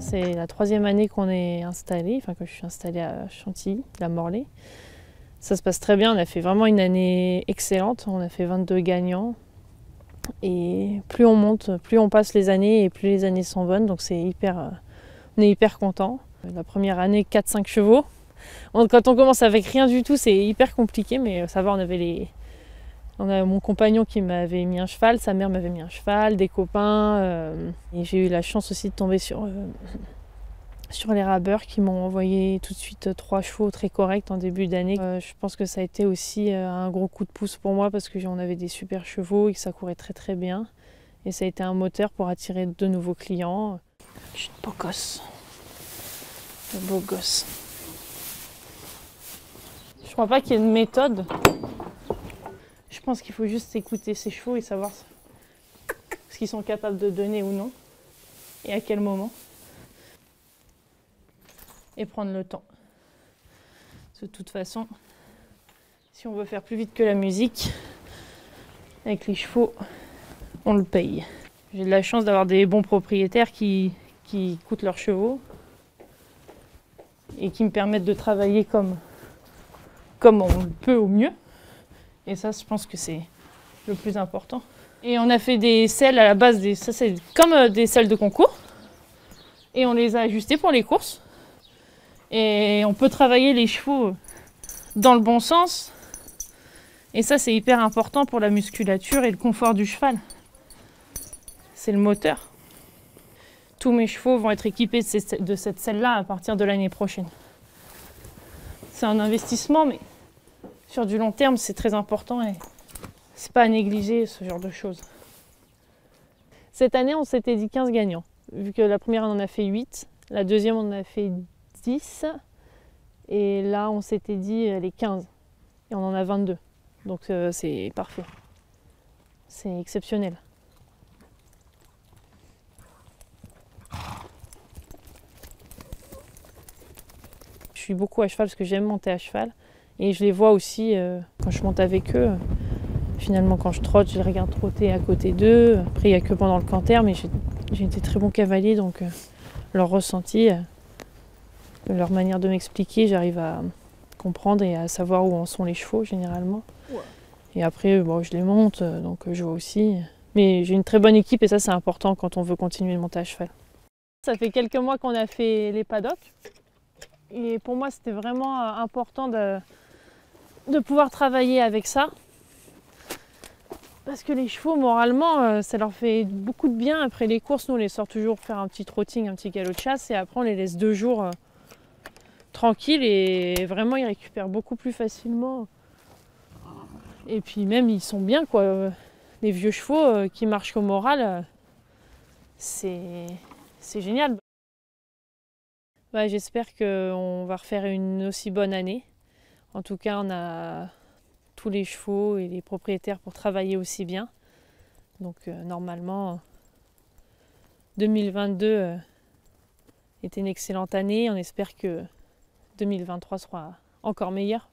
C'est la 3e année qu'on est installé, enfin que je suis installée à Chantilly, la Morlaix. Ça se passe très bien, on a fait vraiment une année excellente, on a fait 22 gagnants. Et plus on monte, plus on passe les années et plus les années sont bonnes, donc on est hyper content. La première année, 4-5 chevaux. Quand on commence avec rien du tout, c'est hyper compliqué, mais ça va, on a mon compagnon qui m'avait mis un cheval, sa mère m'avait mis un cheval, des copains. Et j'ai eu la chance aussi de tomber sur les rabeurs qui m'ont envoyé tout de suite 3 chevaux très corrects en début d'année. Je pense que ça a été aussi un gros coup de pouce pour moi parce qu'on avait des super chevaux et que ça courait très très bien. Et ça a été un moteur pour attirer de nouveaux clients. Je suis une beau gosse. Un beau gosse. Je crois pas qu'il y ait une méthode. Je pense qu'il faut juste écouter ses chevaux et savoir ce qu'ils sont capables de donner ou non. Et à quel moment. Et prendre le temps. De toute façon, si on veut faire plus vite que la musique, avec les chevaux, on le paye. J'ai de la chance d'avoir des bons propriétaires qui écoutent leurs chevaux et qui me permettent de travailler comme on le peut au mieux. Et ça, je pense que c'est le plus important. Et on a fait des selles à la base, ça c'est comme des selles de concours. Et on les a ajustées pour les courses. Et on peut travailler les chevaux dans le bon sens. Et ça, c'est hyper important pour la musculature et le confort du cheval. C'est le moteur. Tous mes chevaux vont être équipés de cette selle-là à partir de l'année prochaine. C'est un investissement, mais sur du long terme, c'est très important et c'est pas à négliger ce genre de choses. Cette année, on s'était dit 15 gagnants. Vu que la première, on en a fait 8. La deuxième, on en a fait 10. Et là, on s'était dit les 15. Et on en a 22. Donc c'est parfait. C'est exceptionnel. Je suis beaucoup à cheval parce que j'aime monter à cheval. Et je les vois aussi quand je monte avec eux. Finalement, quand je trotte, je les regarde trotter à côté d'eux. Après, il n'y a que pendant le canter, mais j'ai été très bon cavalier, donc leur ressenti, leur manière de m'expliquer, j'arrive à comprendre et à savoir où en sont les chevaux, généralement. Ouais. Et après, bon, je les monte, donc je vois aussi. Mais j'ai une très bonne équipe et ça, c'est important quand on veut continuer de monter à cheval. Ça fait quelques mois qu'on a fait les paddocks. Et pour moi, c'était vraiment important de pouvoir travailler avec ça. Parce que les chevaux, moralement, ça leur fait beaucoup de bien. Après les courses, nous, on les sort toujours faire un petit trotting, un petit galop de chasse. Et après, on les laisse 2 jours tranquilles. Et vraiment, ils récupèrent beaucoup plus facilement. Et puis même, ils sont bien, quoi. Les vieux chevaux qui marchent au moral, c'est génial. Ouais, j'espère qu'on va refaire une aussi bonne année. En tout cas, on a tous les chevaux et les propriétaires pour travailler aussi bien. Donc normalement, 2022 était une excellente année. On espère que 2023 sera encore meilleur.